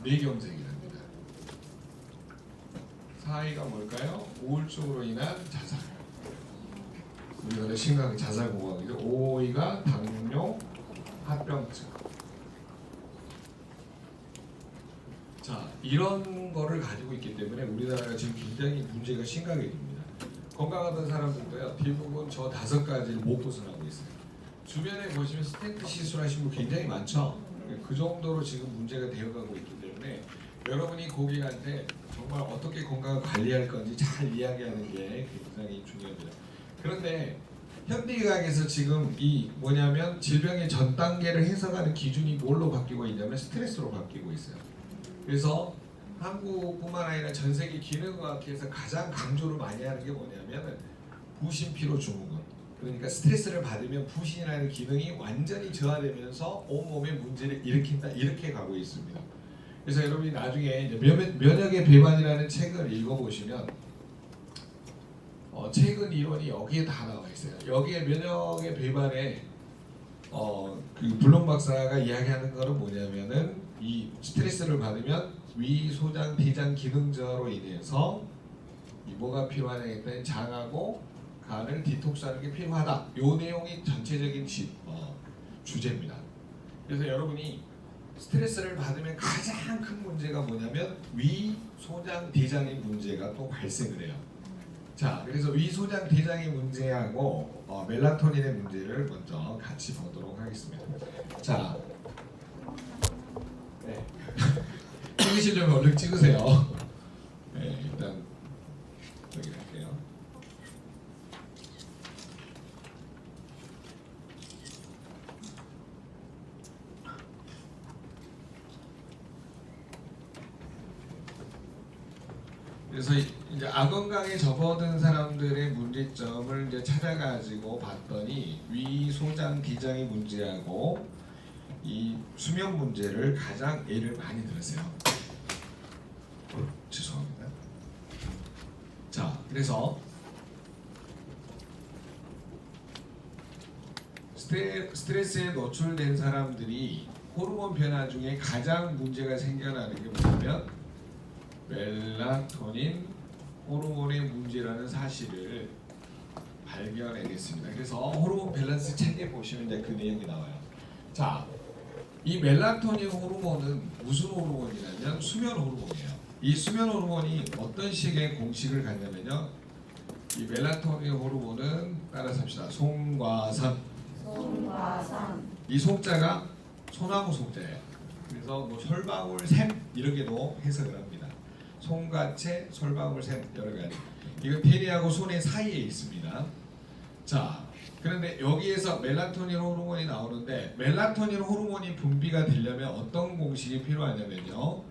뇌경색이랍니다. 4위가 뭘까요? 우울증으로 인한 자살. 우리가 심각 자살공황이죠. 5위가 당뇨, 합병증. 자, 이런 거를 가지고 있기 때문에 우리나라가 지금 굉장히 문제가 심각해집니다. 건강하던 사람들도요, 대부분 저 5가지를 못 벗어나고 있어요. 주변에 보시면 스텐트 시술하신 분 굉장히 많죠. 그 정도로 지금 문제가 되어가고 있기 때문에 여러분이 고객한테 정말 어떻게 건강을 관리할 건지 잘 이야기하는 게 굉장히 중요합니다. 그런데 현대의학에서 지금 이 뭐냐면 질병의 전 단계를 해석하는 기준이 뭘로 바뀌고 있냐면 스트레스로 바뀌고 있어요. 그래서 한국뿐만 아니라 전 세계 기능의학회에서 가장 강조를 많이 하는 게 뭐냐면 부신피로 증후군. 그러니까 스트레스를 받으면 부신이라는 기능이 완전히 저하되면서 온몸에 문제를 일으킨다, 이렇게 가고 있습니다. 그래서 여러분이 나중에 이제 면역의 배반이라는 책을 읽어보시면 최근 이론이 여기에 다 나와 있어요. 여기에 면역의 배반에 그 블룸 박사가 이야기하는 거는 뭐냐면은 이 스트레스를 받으면 위, 소장, 대장 기능 저하로 인해서 이 뭐가 필요하냐 했더니 장하고 간을 디톡스하는 게 필요하다. 요 내용이 전체적인 주제입니다. 그래서 여러분이 스트레스를 받으면 가장 큰 문제가 뭐냐면 위, 소장, 대장의 문제가 또 발생을 해요. 자, 그래서 위, 소장, 대장의 문제하고 멜라토닌의 문제를 먼저 같이 보도록 하겠습니다. 자, 네. 찍으시려면 얼른 찍으세요. 네, 일단 여기 할게요. 그래서 이제 악건강에 접어든 사람들의 문제점을 이제 찾아가지고 봤더니 위, 소장, 대장의 문제하고 이 수면 문제를 가장 예를 많이 들었어요. 죄송합니다. 자, 그래서 스트레스에 노출된 사람들이 호르몬 변화 중에 가장 문제가 생겨나는 게 뭐냐면 멜라토닌 호르몬의 문제라는 사실을 발견해냈습니다. 그래서 호르몬 밸런스 책에 보시면 이제 그 내용이 나와요. 자, 이 멜라토닌 호르몬은 무슨 호르몬이냐면 수면 호르몬이에요. 이 수면 호르몬이 어떤 식의 공식을 갖냐면요. 이 멜라토닌 호르몬은 따라서 합시다. 송과산. 이 송자가 소나무 송자예요. 그래서 뭐 솔방울 샘 이렇게도 해석을 합니다. 송가채, 솔방울 샘 여러 가지. 이거 페니하고 손의 사이에 있습니다. 자, 그런데 여기에서 멜라토닌 호르몬이 나오는데 멜라토닌 호르몬이 분비가 되려면 어떤 공식이 필요하냐면요.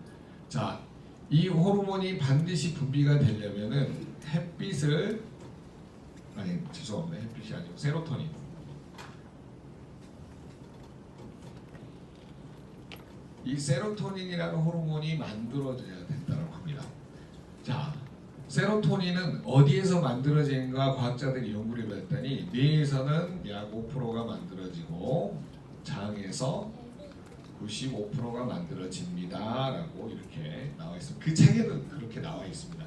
자, 이 호르몬이 반드시 분비가 되려면은 햇빛을 죄송합니다. 햇빛이 아니고 세로토닌. 이 세로토닌이라는 호르몬이 만들어져야 된다고 합니다. 자, 세로토닌은 어디에서 만들어지는가 과학자들이 연구를 해봤더니 뇌에서는 약 5%가 만들어지고 장에서 95%가 만들어집니다라고 이렇게 나와 있습니다. 그 책에는 그렇게 나와 있습니다.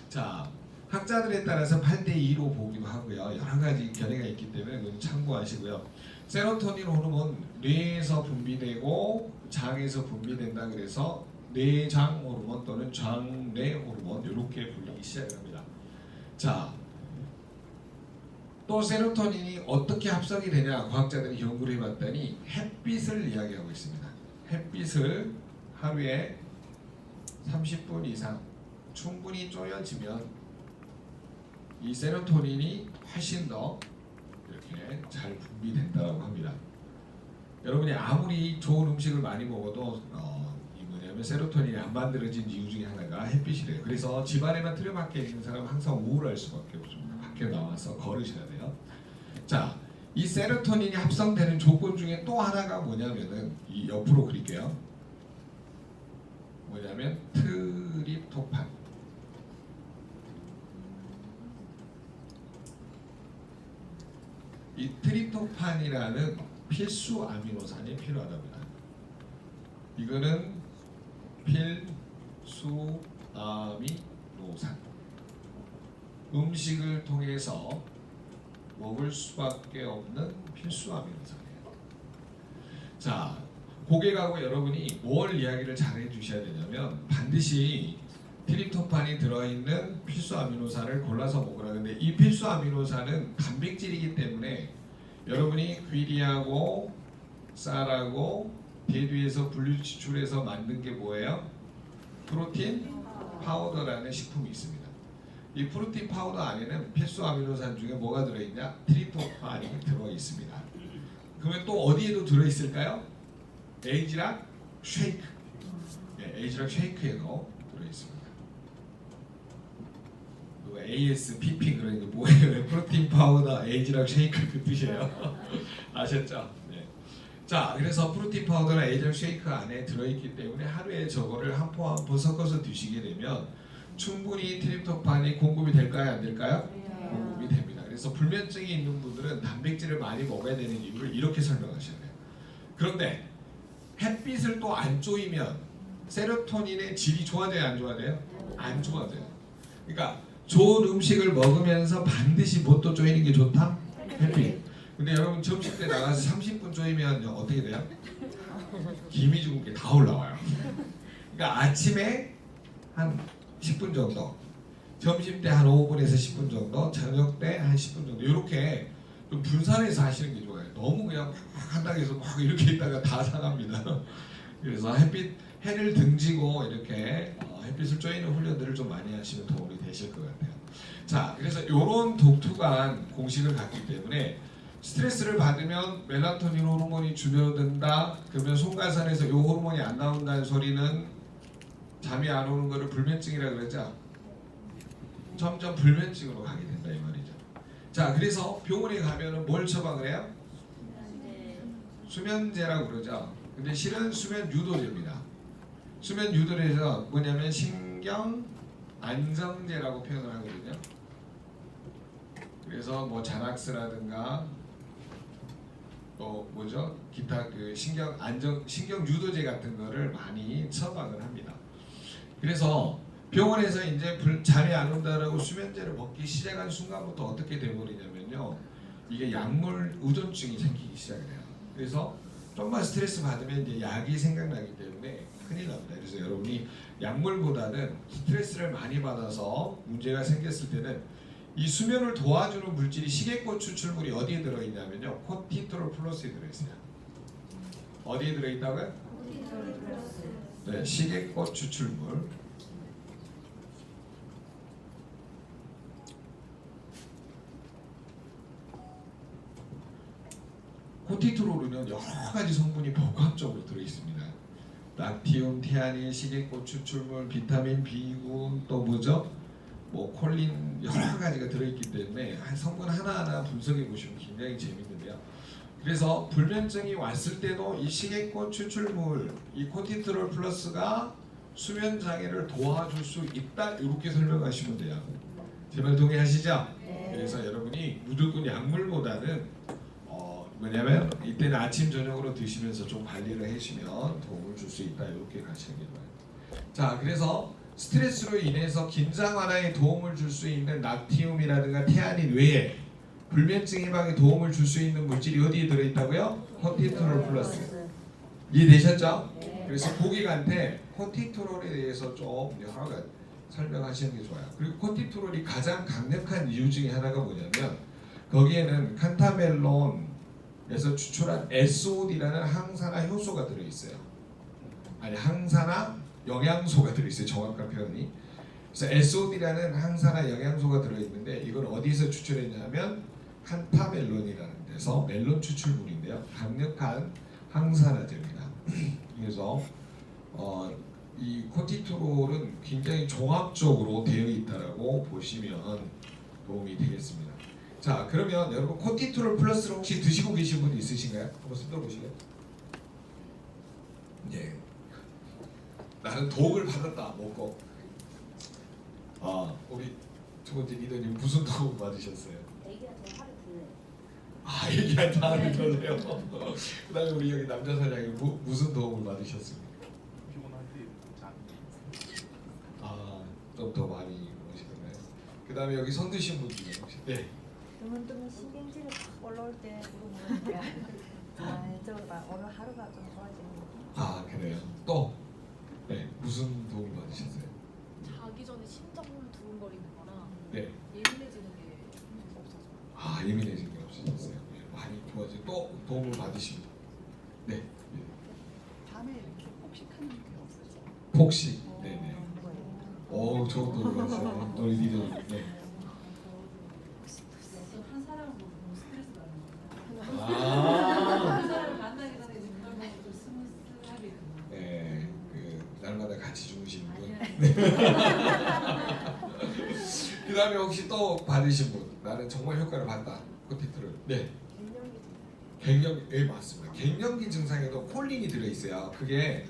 자, 학자들에 따라서 8대2로 보기도 하고요. 여러 가지 견해가 있기 때문에 그건 참고하시고요. 세로토닌 호르몬 뇌에서 분비되고 장에서 분비된다 그래서 뇌장 호르몬 또는 장뇌 호르몬 이렇게 불리기 시작합니다. 자, 또 세로토닌이 어떻게 합성이 되냐 과학자들이 연구를 해봤더니 햇빛을 이야기하고 있습니다. 햇빛을 하루에 30분 이상 충분히 쪼여지면 이 세로토닌이 훨씬 더 이렇게 잘 분비된다고 합니다. 여러분이 아무리 좋은 음식을 많이 먹어도 이 뭐냐면 세로토닌이 안 만들어진 이유 중에 하나가 햇빛이래요. 그래서 집안에만 틀어박혀 있는 사람은 항상 우울할 수밖에 없습니다. 밖에 나와서 걸으셔야 돼요. 자, 이 세로토닌이 합성되는 조건 중에 또 하나가 뭐냐면은 이 옆으로 그릴게요. 뭐냐면 트립토판. 이 트립토판이라는 필수 아미노산이 필요하답니다. 이거는 필수 아미노산. 음식을 통해서 먹을 수밖에 없는 필수 아미노산이에요. 자, 고객하고 여러분이 뭘 이야기를 잘 해주셔야 되냐면 반드시 트립토판이 들어있는 필수 아미노산을 골라서 먹으라. 근데 이 필수 아미노산은 단백질이기 때문에 여러분이 귀리하고 쌀하고 대두에서 분류 추출해서 만든 게 뭐예요? 프로틴 파우더라는 식품이 있습니다. 이 프로틴 파우더 안에는 필수 아미노산 중에 뭐가 들어있냐? 트립토판이 들어있습니다. 그러면 또 어디에도 들어있을까요? 에이지락 쉐이크. 네, 에이지락 쉐이크에도 들어있습니다. ASPP 그러니까 뭐예요? 프로틴 파우더 에이지락 쉐이크 그 뜻이에요. 아셨죠? 네. 자, 그래서 프로틴 파우더나 에이지락 쉐이크 안에 들어있기 때문에 하루에 저거를 한 포 한 포 섞어서 드시게 되면 충분히 트립토판이 공급이 될까요? 안 될까요? 공급이 됩니다. 그래서 불면증이 있는 분들은 단백질을 많이 먹어야 되는 이유를 이렇게 설명하셔야 돼요. 그런데 햇빛을 또 안 쪼이면 세로토닌의 질이 좋아져요? 안 좋아져요? 안 좋아져요. 그러니까 좋은 음식을 먹으면서 반드시 뭣도 쪼이는 게 좋다? 햇빛. 근데 여러분 점심 때 나가서 30분 쪼이면 어떻게 돼요? 기미 죽은 게 다 올라와요. 그러니까 아침에 한 10분 정도, 점심 때 한 5분에서 10분 정도, 저녁 때 한 10분 정도 이렇게 좀 분산해서 하시는 게 좋아요. 너무 그냥 한닥에서 막 이렇게 있다가 다 상합니다. 그래서 해를 등지고 이렇게 햇빛을 쬐이는 훈련들을 좀 많이 하시면 도움이 되실 것 같아요. 자, 그래서 이런 독특한 공식을 갖기 때문에 스트레스를 받으면 멜라토닌 호르몬이 줄어든다. 그러면 속가산에서 이 호르몬이 안 나온다는 소리는 잠이 안 오는 거를 불면증이라 그러죠. 점점 불면증으로 가게 된다 이 말이죠. 자, 그래서 병원에 가면은 뭘 처방을 해요? 수면제라고 그러죠. 근데 실은 수면 유도제입니다. 수면 유도제에서 뭐냐면 신경 안정제라고 표현을 하거든요. 그래서 뭐 자낙스라든가 또 뭐죠? 기타 그 신경 유도제 같은 거를 많이 처방을 합니다. 그래서 병원에서 이제 잠이 안 온다라고 수면제를 먹기 시작한 순간부터 어떻게 돼버리냐면요, 이게 약물 의존증이 생기기 시작해요. 그래서 좀만 스트레스 받으면 이제 약이 생각나기 때문에 큰일 납니다. 그래서 여러분이 약물보다는 스트레스를 많이 받아서 문제가 생겼을 때는 이 수면을 도와주는 물질이 시계꽃 추출물이 어디에 들어있냐면요, 코티트롤 플러스에 들어있어요. 어디에 들어있다고요? 네, 시계꽃 추출물. 코티트롤은 여러 가지 성분이 복합적으로 들어있습니다. 락티움, 태아닌, 시계꽃 추출물, 비타민 B군, 또 뭐죠? 뭐 콜린 여러 가지가 들어있기 때문에 성분 하나하나 분석해 보시면 굉장히 재밌는데요. 그래서 불면증이 왔을 때도 이 시계꽃 추출물, 이 코티트롤 플러스가 수면 장애를 도와줄 수 있다, 이렇게 설명하시면 돼요. 제 말 동의하시죠? 네. 그래서 여러분이 무조건 약물보다는 뭐냐면 이때는 아침 저녁으로 드시면서 좀 관리를 해주시면 도움을 줄 수 있다, 이렇게 가시는 게 좋아요. 자, 그래서 스트레스로 인해서 긴장 완화에 도움을 줄 수 있는 락티움이라든가 태아닌 외에 불면증 예방에 도움을 줄 수 있는 물질이 어디에 들어있다고요? 코티트롤 플러스. 이해되셨죠? 그래서 고객한테 코티트롤에 대해서 좀 여러 가지 설명하시는 게 좋아요. 그리고 코티트롤이 가장 강력한 이유 중에 하나가 뭐냐면 거기에는 칸타멜론에서 추출한 SOD라는 항산화 효소가 들어있어요. 아니, 항산화 영양소가 들어있어요. 정확한 표현이. 그래서 SOD라는 항산화 영양소가 들어있는데 이걸 어디서 추출했냐면 칸타멜론이라는 데서 멜론 추출물인데요. 강력한 항산화제입니다. 그래서 이 코티트롤은 굉장히 종합적으로 되어 있다라고 보시면 도움이 되겠습니다. 자, 그러면 여러분 코티트롤 플러스를 혹시 드시고 계신 분 있으신가요? 한번 써보시게요. 예. 나는 도움을 받았다 먹고. 우리 두 번째 리더님 무슨 도움 받으셨어요? 애기한테 하루 불러요. 애기한테 하루 불러요. 그다음에 우리 여기 남자 사장님 무슨 도움을 받으셨습니까? 피곤할 때 잠. 좀 더 많이 오시던가요? 그 다음에 여기 손 드신 분 중에 혹시 네. 뜨문뜨문 신경질이 팍 올라올 때 물어보니까 저가 오늘 하루가 좀 좋아지는 거. 아 그래요? 또? 네 무슨 도움이 받으셨어요? 자기 전에 심장 두근거리는 거랑 네. 예민해지는 게 없어져요. 아 예민해진 게 없으셨어요? 네, 많이 좋아지고 또 도움을 받으신 분? 네. 밤에 이렇게 폭식하는 게 없어져. 폭식? 네네. 저도 놀랐어요. 우리 리더. 네. 한 사람을 보고 스트레스 받는 거야. 아. 한 사람을 만나기 전에 이제 그걸 보고 좀 스무스하게 되는 거야. 네. 그 날마다 같이 주무시는 분. 그 다음에 혹시 또 받으신 분? 나는 정말 효과를 봤다. 코티트를. 네. 갱년기. 네 맞습니다. 갱년기 증상에도 콜린이 들어있어요. 그게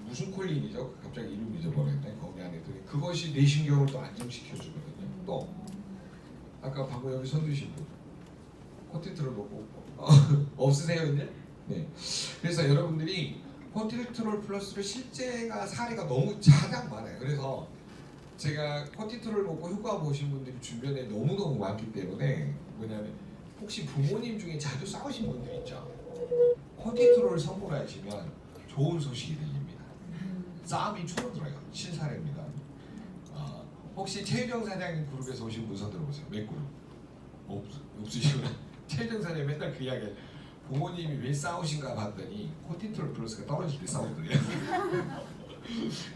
무슨 콜린이죠? 갑자기 이름 잊어버렸네. 거기 안에 들어. 그것이 뇌신경을 또 안정시켜 주거든요. 또 아까 방금 여기 손 드신 분. 코티트를 놓고 없으세요 이제? 네. 그래서 여러분들이 코티트롤 플러스를 실제가 사례가 너무 가장 많아요. 그래서 제가 코티트롤 먹고 효과 보신 분들이 주변에 너무너무 많기 때문에 뭐냐면 혹시 부모님 중에 자주 싸우신 분들 있죠? 코티트롤 선물하시면 좋은 소식이 들립니다. 싸움이 줄어들어요. 신사례입니다. 혹시 최유정 사장님 그룹에서 오신 분 손 들어보세요. 몇 그룹? 없으시구나. 최유정 사장님 맨날 그 이야기 부모님이 왜 싸우신가 봤더니 코티트롤 플러스가 떨어질 때 싸우더래요.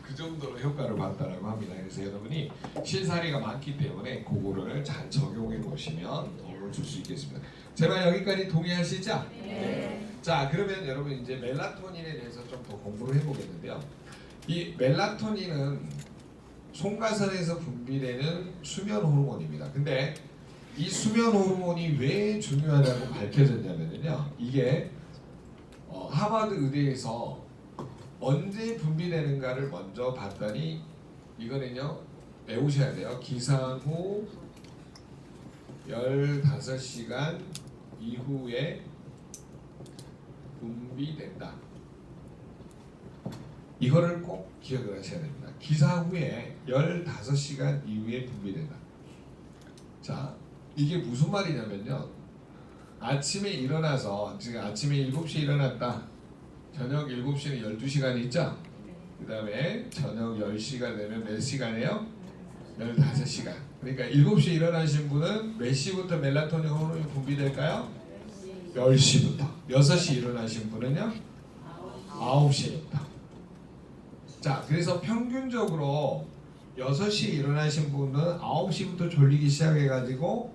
그 정도로 효과를 봤다라고 합니다. 그래서 여러분이 실사례가 많기 때문에 그거를 잘 적용해 보시면 도움을 줄 수 있겠습니다. 제발 여기까지 동의하시죠? 네. 자 그러면 여러분 이제 멜라토닌에 대해서 좀 더 공부를 해보겠는데요. 이 멜라토닌은 송가선에서 분비되는 수면 호르몬입니다. 근데 이 수면 호르몬이 왜 중요하다고 밝혀졌냐면요. 이게 하버드 의대에서 언제 분비되는가를 먼저 봤더니 이거는요 외우셔야 돼요. 기상 후 15시간 이후에 분비된다. 이거를 꼭 기억을 하셔야 됩니다. 기사 후에 15시간 이후에 분비된다. 자, 이게 무슨 말이냐면요. 아침에 일어나서 지금 아침에 7시에 일어났다. 저녁 7시는 12시간 있죠? 그 다음에 저녁 10시가 되면 몇 시간이에요? 15시간. 그러니까 7시에 일어나신 분은 몇 시부터 멜라토닌 호르몬이 분비될까요? 10시부터. 6시에 일어나신 분은요? 9시부터. 자, 그래서 평균적으로 6시에 일어나신 분은 9시부터 졸리기 시작해가지고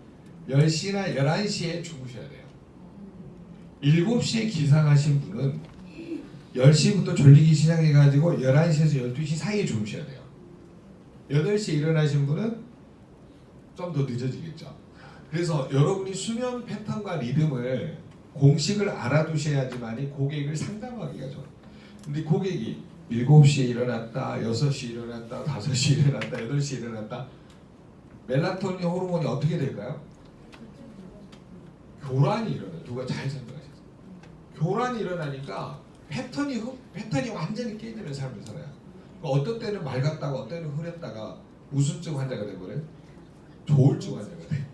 10시나 11시에 주무셔야 돼요. 7시에 기상하신 분은 10시부터 졸리기 시작해가지고 11시에서 12시 사이에 주무셔야 돼요. 8시에 일어나신 분은 좀 더 늦어지겠죠. 그래서 여러분이 수면 패턴과 리듬을 공식을 알아두셔야지만이 고객을 상담하기가 좋아요. 근데 고객이 7시에 일어났다, 6시에 일어났다, 5시에 일어났다, 8시에 일어났다. 멜라토닌 호르몬이 어떻게 될까요? 교란이 일어나요. 누가 잘 생각하셨어요? 교란이 일어나니까 패턴이 완전히 깨지는 삶을 살아요. 그러니까 어떤 때는 맑았다가 어떤 때는 흐렸다가 우울증 환자가 돼버려요. 조울증 환자가 돼요.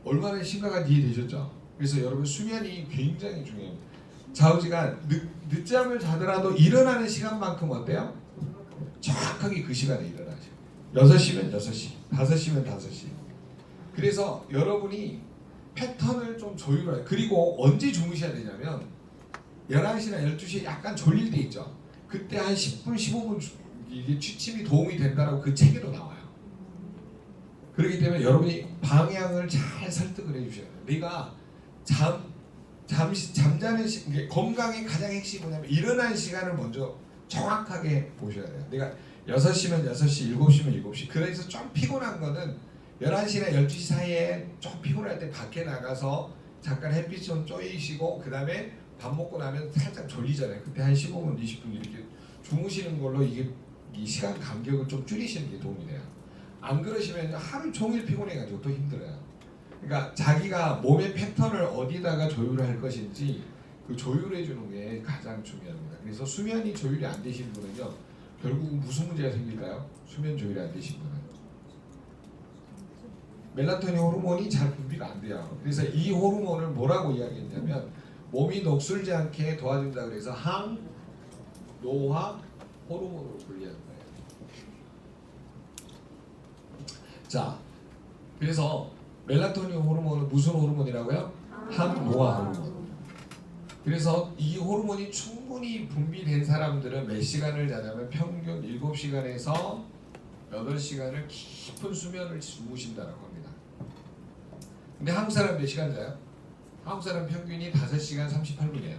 얼마나 심각한지 이해되셨죠? 그래서 여러분 수면이 굉장히 중요해요. 좌우지간 늦잠을 자더라도 일어나는 시간만큼 어때요? 정확하게 그 시간에 일어나셔요. 6시면 6시, 5시면 5시. 그래서 여러분이 패턴을 좀 조율해요. 그리고 언제 주무셔야 되냐면 11시나 12시에 약간 졸릴 때 있죠. 그때 한 10분, 15분 이게 취침이 도움이 된다라고 그 책에도 나와요. 그렇기 때문에 여러분이 방향을 잘 설득을 해주셔야 돼요. 내가 잠시 잠자는 건강의 가장 핵심이 뭐냐면 일어나는 시간을 먼저 정확하게 보셔야 돼요. 내가 6시면 6시, 7시면 7시. 그래서 좀 피곤한 거는 11시나 12시 사이에 좀 피곤할 때 밖에 나가서 잠깐 햇빛 좀 쬐이시고 그 다음에 밥 먹고 나면 살짝 졸리잖아요. 그때 한 15분, 20분 이렇게 주무시는 걸로 이게 이 시간 간격을 좀 줄이시는 게 도움이 돼요. 안 그러시면 하루 종일 피곤해가지고 또 힘들어요. 그러니까 자기가 몸의 패턴을 어디다가 조율을 할 것인지 그 조율해 주는 게 가장 중요합니다. 그래서 수면이 조율이 안 되신 분은요 결국은 무슨 문제가 생길까요? 수면 조율이 안 되신 분은 멜라토닌 호르몬이 잘 분비가 안 돼요. 그래서 이 호르몬을 뭐라고 이야기했냐면 몸이 녹슬지 않게 도와준다 그래서 항노화 호르몬으로 분류하는 거예요. 자, 그래서 멜라토닌 호르몬은 무슨 호르몬이라고요? 항노화 호르몬. 그래서 이 호르몬이 충분히 분비된 사람들은 몇 시간을 자냐면 평균 7시간에서 8시간을 깊은 수면을 주무신다고 합니다. 근데 한국 사람 몇 시간 자요? 한국 사람 평균이 5시간 38분이에요.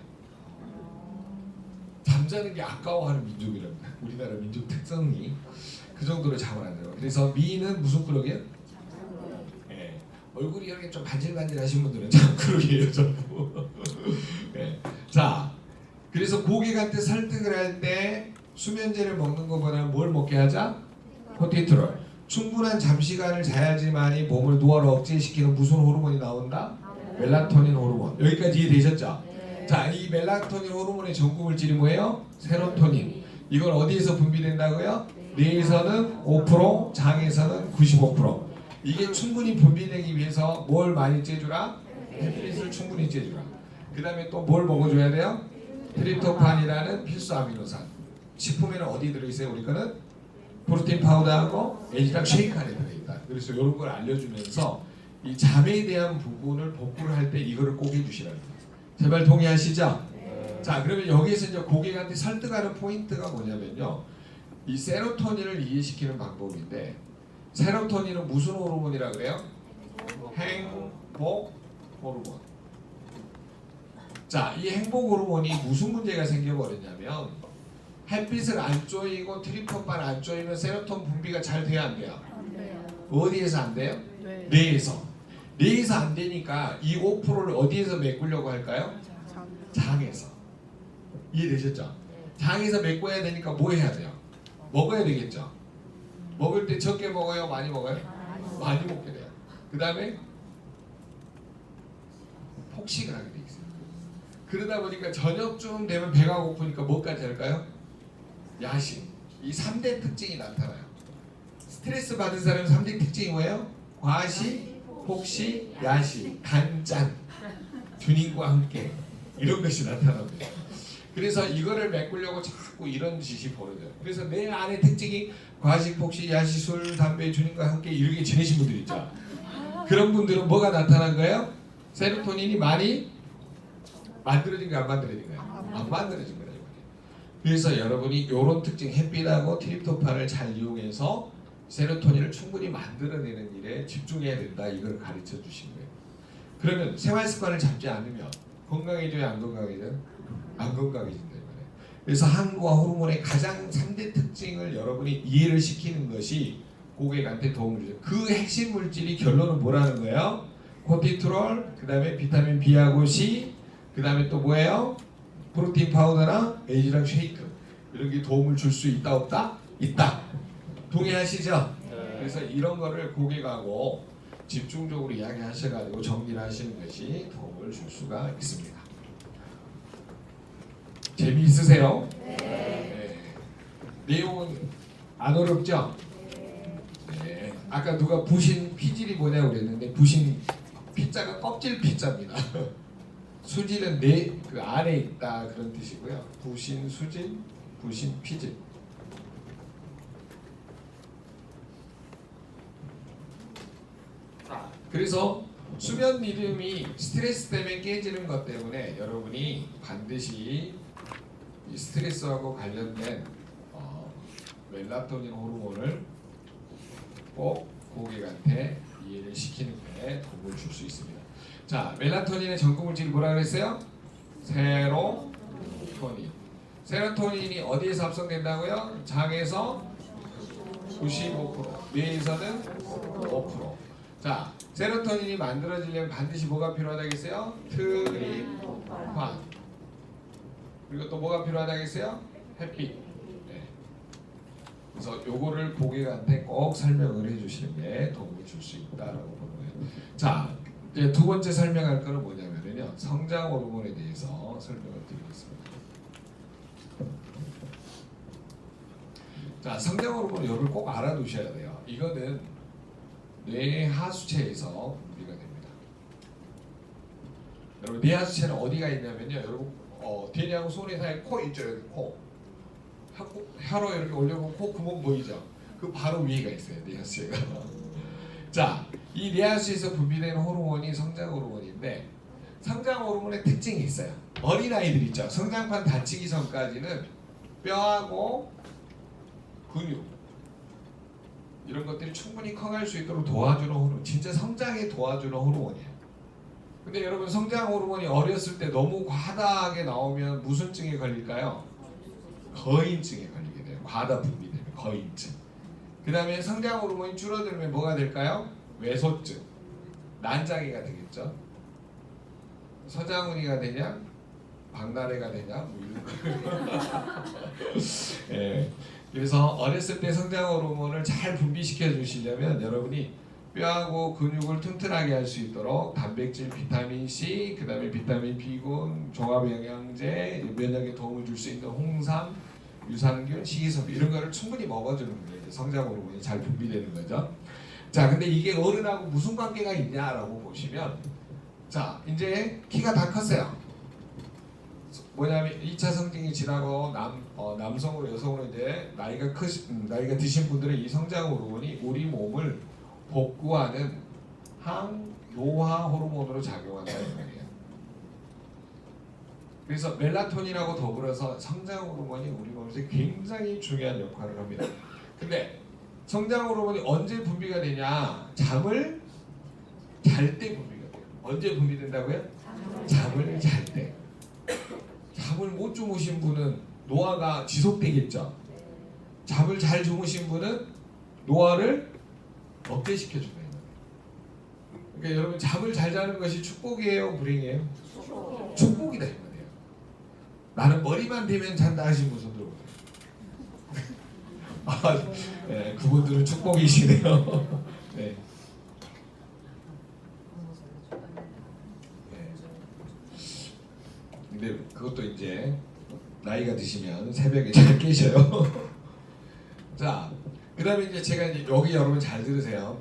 잠자는 게 아까워하는 민족이랍니다. 우리나라 민족 특성이 그 정도로 잠을 안 자요. 그래서 미인은 무슨 꾸러기예요? 네. 얼굴이 이렇게 좀 반질반질하신 분들은 잠꾸러기예요, 전부. 네. 자, 그래서 고객한테 설득을 할 때 수면제를 먹는 것보다 뭘 먹게 하자? 코티트롤. 충분한 잠시간을 자야지만이 몸을 노화를 억제시키는 무슨 호르몬이 나온다? 멜라토닌 호르몬. 여기까지 이해되셨죠? 자, 이 멜라토닌 호르몬의 전구물질이 뭐예요? 세로토닌. 이건 어디에서 분비된다고요? 뇌에서는 5%, 장에서는 95%. 이게 충분히 분비되기 위해서 뭘 많이 쬐주라? 햇빛을 충분히 쬐주라. 그 다음에 또 뭘 먹어줘야 돼요? 트립토판이라는 필수 아미노산. 식품에는 어디 들어있어요? 우리 거는 프로틴 파우더하고 에이지랑 쉐이크 안에 들어있다. 그래서 이런 걸 알려주면서 이 잠에 대한 부분을 복구를 할 때 이거를 꼭 해주시라는 거예요. 제발 동의하시죠? 자, 그러면 여기에서 이제 고객한테 설득하는 포인트가 뭐냐면요. 이 세로토닌을 이해시키는 방법인데, 세로토닌은 무슨 호르몬이라 그래요? 행복 호르몬. 자, 이 행복 호르몬이 무슨 문제가 생겨버렸냐면 햇빛을 안 쪼이고 트립토판 안 쪼이면 세로토닌 분비가 잘 돼야 안 돼요? 어디에서 안 돼요? 뇌에서. 뇌에서 안 되니까 이 5%를 어디에서 메꾸려고 할까요? 장에서. 이해되셨죠? 장에서 메꿔야 되니까 뭐 해야 돼요? 먹어야 되겠죠? 먹을 때 적게 먹어요? 많이 먹어요? 많이 먹게 돼요. 그 다음에 폭식을 하게 돼 있어요. 그러다 보니까 저녁쯤 되면 배가 고프니까 뭐까지 할까요? 야식. 이 3대 특징이 나타나요. 스트레스 받은 사람은 3대 특징이 뭐예요? 과식, 폭식, 야식, 단짠, 튜닝과 함께 이런 것이 나타납니다. 그래서 이거를 메꾸려고 자꾸 이런 짓이 벌어져요. 그래서 내 안의 특징이 과식, 폭식, 야식, 술, 담배, 튜닝과 함께 이렇게 지내신 분들 있죠. 그런 분들은 뭐가 나타난 거예요? 세로토닌이 많이 만들어진 거예요? 안 만들어진 거예요? 안 만들어진 거예요. 그래서 여러분이 이런 특징, 햇빛하고 트립토판을 잘 이용해서 세로토닌을 충분히 만들어내는 일에 집중해야 된다. 이걸 가르쳐 주신 거예요. 그러면 생활 습관을 잡지 않으면 건강해져야 안 건강해져요? 안 건강해진다 이거예요. 그래서 항노화 호르몬의 가장 3대 특징을 여러분이 이해를 시키는 것이 고객한테 도움을 주죠. 그 핵심 물질이 결론은 뭐라는 거예요? 코티트롤, 그 다음에 비타민 B하고 C, 그 다음에 또 뭐예요? 프로틴 파우더나 에이지랑 쉐이크. 이런 게 도움을 줄 수 있다 없다? 있다. 동의하시죠? 그래서 이런 거를 고객하고 집중적으로 이야기하셔가지고 정리를 하시는 것이 도움을 줄 수가 있습니다. 재미있으세요? 네. 내용은 안 어렵죠? 네. 아까 누가 부신 피질이 뭐냐고 그랬는데 부신 피자가 껍질 피자입니다. 수질은 그 안에 있다 그런 뜻이고요. 부신 수질, 부신 피질. 그래서 수면 리듬이 스트레스 때문에 깨지는 것 때문에 여러분이 반드시 이 스트레스하고 관련된 멜라토닌 호르몬을 꼭 고객한테 이해를 시키는 데 도움을 줄 수 있습니다. 자, 멜라토닌의 전구물질이 뭐라 그랬어요? 세로토닌. 세로토닌이 어디에서 합성된다고요? 장에서 95%, 뇌에서는 5%. 자, 세로토닌이 만들어지려면 반드시 뭐가 필요하다겠어요? 트립토판. 그리고 또 뭐가 필요하다겠어요? 햇빛. 네. 그래서 요거를 고객한테 꼭 설명을 해주시는 게 도움을 줄 수 있다라고 보는 거예요. 자, 이제 두 번째 설명할 거는 뭐냐면요, 성장 호르몬에 대해서 설명을 드리겠습니다. 자, 성장 호르몬 여러분 꼭 알아두셔야 돼요. 이거는 뇌 하수체에서 분비가 됩니다. 여러분 뇌 하수체는 어디가 있냐면요. 여러분 대냐고 손에 사이 코 있죠. 여기 코. 혀로 이렇게 올려보면 코 구멍 보이죠? 그 바로 위에가 있어요. 뇌 하수체가. 자, 이 뇌 하수체에서 분비되는 호르몬이 성장 호르몬인데 성장 호르몬의 특징이 있어요. 어린아이들 있죠. 성장판 다치기 전까지는 뼈하고 근육 이런 것들이 충분히 커갈 수 있도록 도와주는 호르몬, 진짜 성장에 도와주는 호르몬이에요. 근데 여러분 성장 호르몬이 어렸을 때 너무 과다하게 나오면 무슨 증에 걸릴까요? 거인증에 걸리게 돼요. 과다 분비되면 거인증. 그 다음에 성장 호르몬이 줄어들면 뭐가 될까요? 외소증, 난장이가 되겠죠. 서장훈이가 되냐, 박나래가 되냐, 뭐 이런 거. 예. 그래서 어렸을 때 성장 호르몬을 잘 분비시켜 주시려면 여러분이 뼈하고 근육을 튼튼하게 할 수 있도록 단백질, 비타민 C, 그 다음에 비타민 B군, 종합 영양제, 면역에 도움을 줄 수 있는 홍삼, 유산균, 식이섬유 이런 거를 충분히 먹어주는 거예요. 성장 호르몬이 잘 분비되는 거죠. 자, 근데 이게 어른하고 무슨 관계가 있냐라고 보시면, 자, 이제 키가 다 컸어요. 뭐냐면 2차 성징이 지나고 남성으로 여성으로 이제 나이가 드신 분들의 이 성장 호르몬이 우리 몸을 복구하는 항노화 호르몬으로 작용한다는 거예요. 그래서 멜라토닌하고 더불어서 성장 호르몬이 우리 몸에서 굉장히 중요한 역할을 합니다. 근데 성장 호르몬이 언제 분비가 되냐? 잠을 잘 때 분비가 돼요. 언제 분비된다고요? 잠을 잘 때. 잠을 못 주무신 분은 노화가 지속되겠죠. 잠을 잘 주무신 분은 노화를 억제시켜준다. 그러니까 여러분 잠을 잘 자는 것이 축복이에요, 불행이에요? 축복이다 이 말이에요. 나는 머리만 대면 잔다 하신 분 손 들어보세요. 아, 네, 그분들은 축복이시네요. 네. 근데 그것도 이제 나이가 드시면 새벽에 잘 깨셔요. 자, 그다음에 이제 제가 이제 여기 여러분 잘 들으세요.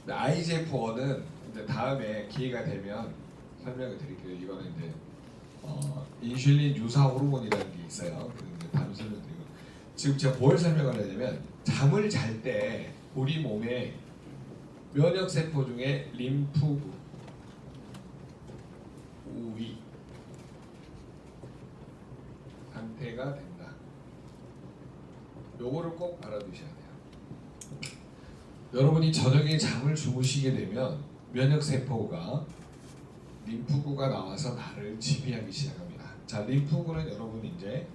IGF-1은 이제 다음에 기회가 되면 설명을 드릴게요. 이거는 이제 인슐린 유사 호르몬이라는 게 있어요. 그런데 다음 설명드리고 지금 제가 뭘 설명하려냐면 잠을 잘 때 우리 몸에 면역 세포 중에 림프구, 우위 상태가 된다. 요거를 꼭 알아두셔야 돼요. 여러분이 저녁에 잠을 주무시게 되면 면역 세포가 림프구가 나와서 나를 지배하기 시작합니다. 자, 림프구는 여러분 이제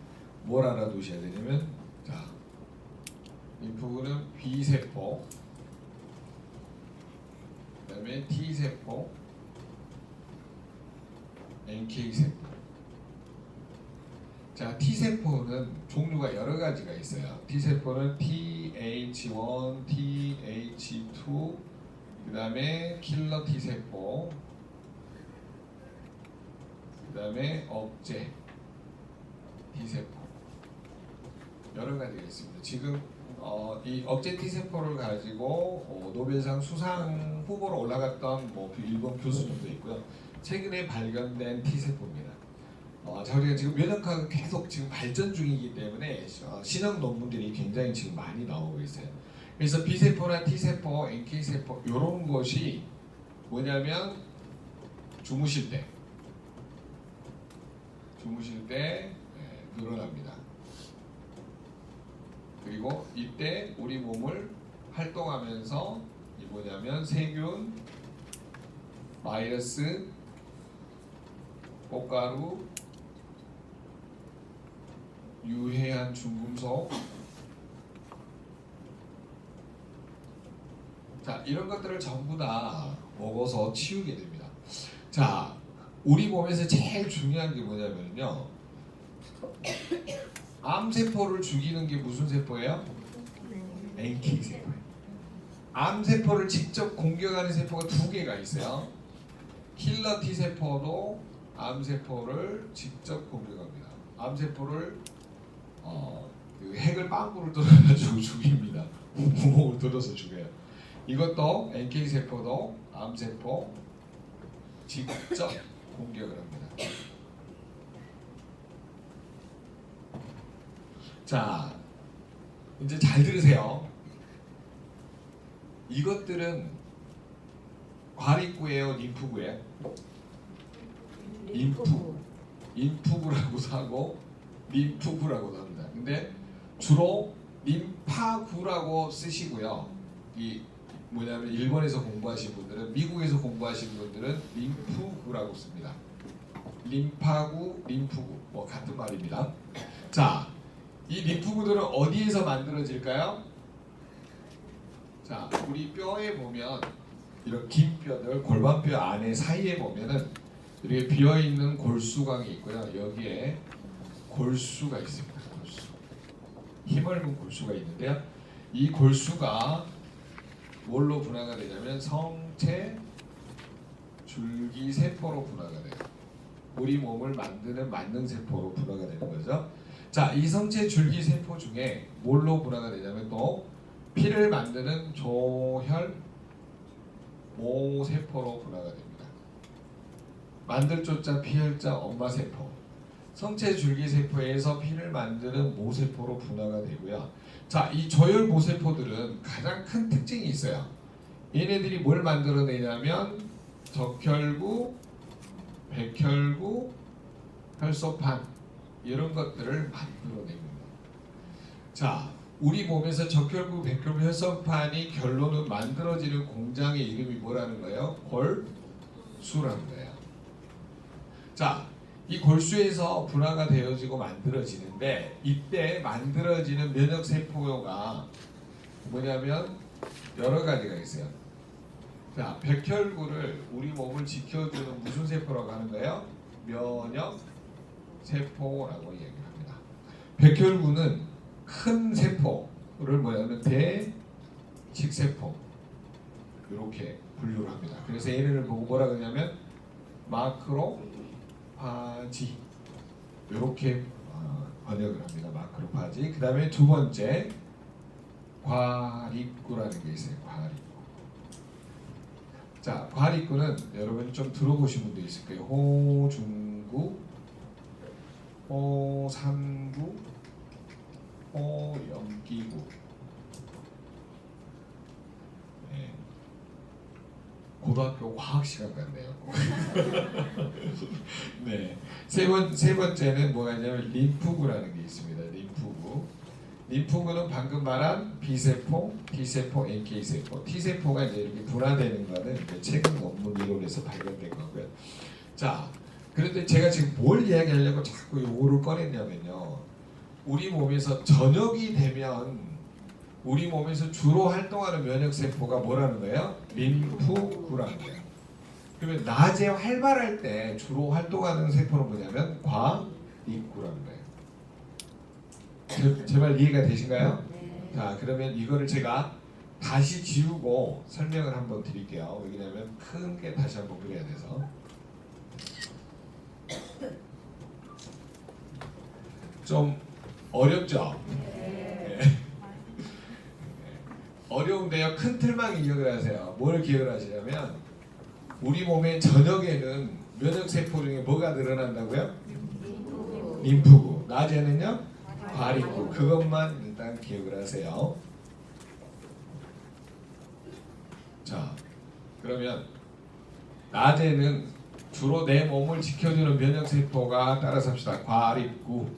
뭘 알아두셔야 되냐면, 자, 림프구는 B 세포, 그다음에 T 세포, NK 세포. 자, T세포는 종류가 여러 가지가 있어요. T세포는 TH1, TH2, 그 다음에 킬러 T세포, 그 다음에 억제 T세포 여러 가지가 있습니다. 지금 이 억제 T세포를 가지고 노벨상 수상 후보로 올라갔던 뭐 일본 교수님도 있고요. 최근에 발견된 T세포입니다. 자, 우리가 지금 면역학은 계속 지금 발전 중이기 때문에 신형 논문들이 굉장히 지금 많이 나오고 있어요. 그래서 B세포나 T세포, NK세포 이런 것이 뭐냐면 주무실 때 늘어납니다. 그리고 이때 우리 몸을 활동하면서 이 뭐냐면 세균, 바이러스, 꽃가루, 유해한 중금속, 자, 이런 것들을 전부 다 먹어서 치우게 됩니다. 자, 우리 몸에서 제일 중요한 게 뭐냐면요, 암세포를 죽이는 게 무슨 세포예요? NK세포예요. 암세포를 직접 공격하는 세포가 두 개가 있어요. 킬러 T세포도 암세포를 직접 공격합니다. 암세포를 그 핵을 빵꾸를 뚫어가지고 죽입니다. 구멍을 뚫어서 죽여요. 이것도 NK 세포도 암 세포 직접 공격을 합니다. 자, 이제 잘 들으세요. 이것들은 과립구예요, 림프구예요? 림프구라고도 하고 림프구라고도 합니다. 근데 주로 림파구라고 쓰시고요. 이 뭐냐면 일본에서 공부하신 분들은, 미국에서 공부하신 분들은 림프구라고 씁니다. 림파구, 림프구 뭐 같은 말입니다. 자, 이 림프구들은 어디에서 만들어질까요? 자, 우리 뼈에 보면 이런 긴 뼈들, 골반뼈 안에 사이에 보면은 이렇게 비어 있는 골수광이 있고요. 여기에 골수가 있습니다. 골수. 힘없는 골수가 있는데요. 이 골수가 뭘로 분화가 되냐면 성체 줄기 세포로 분화가 돼요. 우리 몸을 만드는 만능 세포로 분화가 되는 거죠. 자, 이 성체 줄기 세포 중에 뭘로 분화가 되냐면 또 피를 만드는 조혈 모 세포로 분화가 됩니다. 만들 조자 피혈자 엄마 세포. 성체 줄기 세포에서 피를 만드는 모 세포로 분화가 되고요. 자, 이 조혈 모 세포들은 가장 큰 특징이 있어요. 얘네들이 뭘 만들어내냐면 적혈구, 백혈구, 혈소판 이런 것들을 만들어냅니다. 자, 우리 몸에서 적혈구, 백혈구, 혈소판이 결론은 만들어지는 공장의 이름이 뭐라는 거예요? 골수라는 거예요. 자, 이 골수에서 분화가 되어지고 만들어지는데, 이때 만들어지는 면역 세포가 뭐냐면 여러 가지가 있어요. 자, 백혈구를 우리 몸을 지켜주는 무슨 세포라고 하는 거예요? 면역 세포라고 얘기합니다. 백혈구는 큰 세포를 뭐냐면 대식세포 이렇게 분류를 합니다. 그래서 얘네를 보고 뭐라 그러냐면 마크로파지 이렇게 번역을 합니다. 마크로파지. 그 다음에 두 번째 과립구라는 게 있어요. 과립구. 자, 과립구는 여러분이 좀 들어보신 분도 있을 거예요. 호중구, 호삼구, 호염기구. 네. 고등학교 과학 시간 같네요. 네. 세 번째는 뭐냐면 림프구라는 게 있습니다. 림프구. 림프구는 방금 말한 B세포, T세포, NK세포. T세포가 이제 이렇게 분화되는 거는 이제 최근 논문 이론에서 발견된 거고요. 자, 그런데 제가 지금 뭘 이야기하려고 자꾸 요거를 꺼냈냐면요. 우리 몸에서 저녁이 되면 우리 몸에서 주로 활동하는 면역세포가 뭐라는 거예요? 림프구라는 거예요. 그러면 낮에 활발할 때 주로 활동하는 세포는 뭐냐면 과립구라는 거예요. 제 말 이해가 되신가요? 네. 자, 그러면 이거를 제가 다시 지우고 설명을 한번 드릴게요. 왜냐하면 큰 게 다시 한번 그려야 돼서. 좀 어렵죠? 네. 어려운데요. 큰 틀만 기억을 하세요. 뭘 기억을 하시냐면 우리 몸의 저녁에는 면역세포 중에 뭐가 늘어난다고요? 림프구. 낮에는요? 과립구. 그것만 일단 기억을 하세요. 자, 그러면 낮에는 주로 내 몸을 지켜주는 면역세포가 따라서 합시다. 과립구.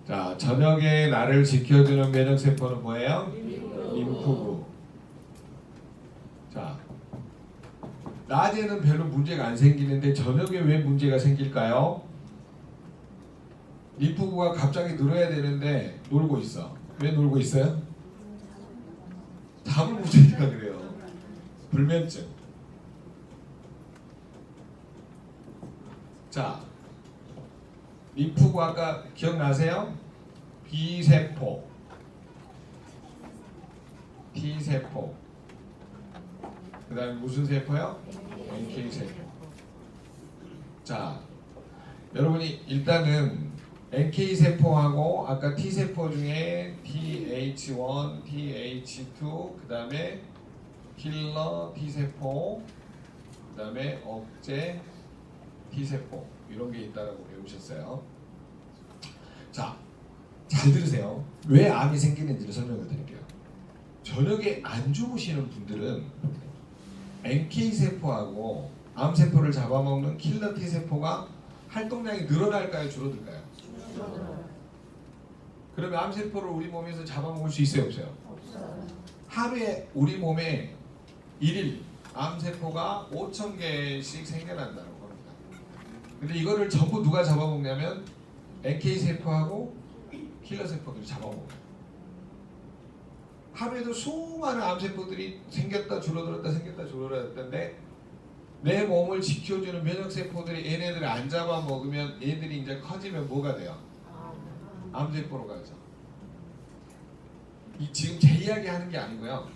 자, 저녁에 나를 지켜주는 면역세포는 뭐예요? 림프구. 자, 낮에는 별로 문제가 안 생기는데 저녁에 왜 문제가 생길까요? 림프구가 갑자기 늘어야 되는데 놀고 있어. 왜 놀고 있어요? 잠을 못 자니까 그래요. 불면증. 자, 림프구 아까 기억나세요? B세포, T세포, 그 다음에 무슨 세포요? NK세포. 자, 여러분이 일단은 NK 세포하고 아까 T 세포 중에 TH1, TH2, 그 다음에 킬러 T 세포, 그 다음에 억제 T 세포 이런 게 있다라고 배우셨어요. 자, 잘 들으세요. 왜 암이 생기는지를 설명을 드릴게요. 저녁에 안 주무시는 분들은 NK 세포하고 암 세포를 잡아먹는 킬러 T 세포가 활동량이 늘어날까요, 줄어들까요? 그러면 암 세포를 우리 몸에서 잡아먹을 수 있어요, 없어요? 하루에 우리 몸에 1일 암 세포가 5,000개씩 생겨난다고 합니다. 근데 이거를 전부 누가 잡아먹냐면 NK 세포하고 킬러 세포들이 잡아먹어요. 하루에도 수많은 암 세포들이 생겼다 줄어들었다 생겼다 줄어들었다인데 내 몸을 지켜주는 면역 세포들이 얘네들을 안 잡아먹으면 얘들이 이제 커지면 뭐가 돼요? 암 세포로 가죠. 지금 제 이야기 하는 게 아니고요.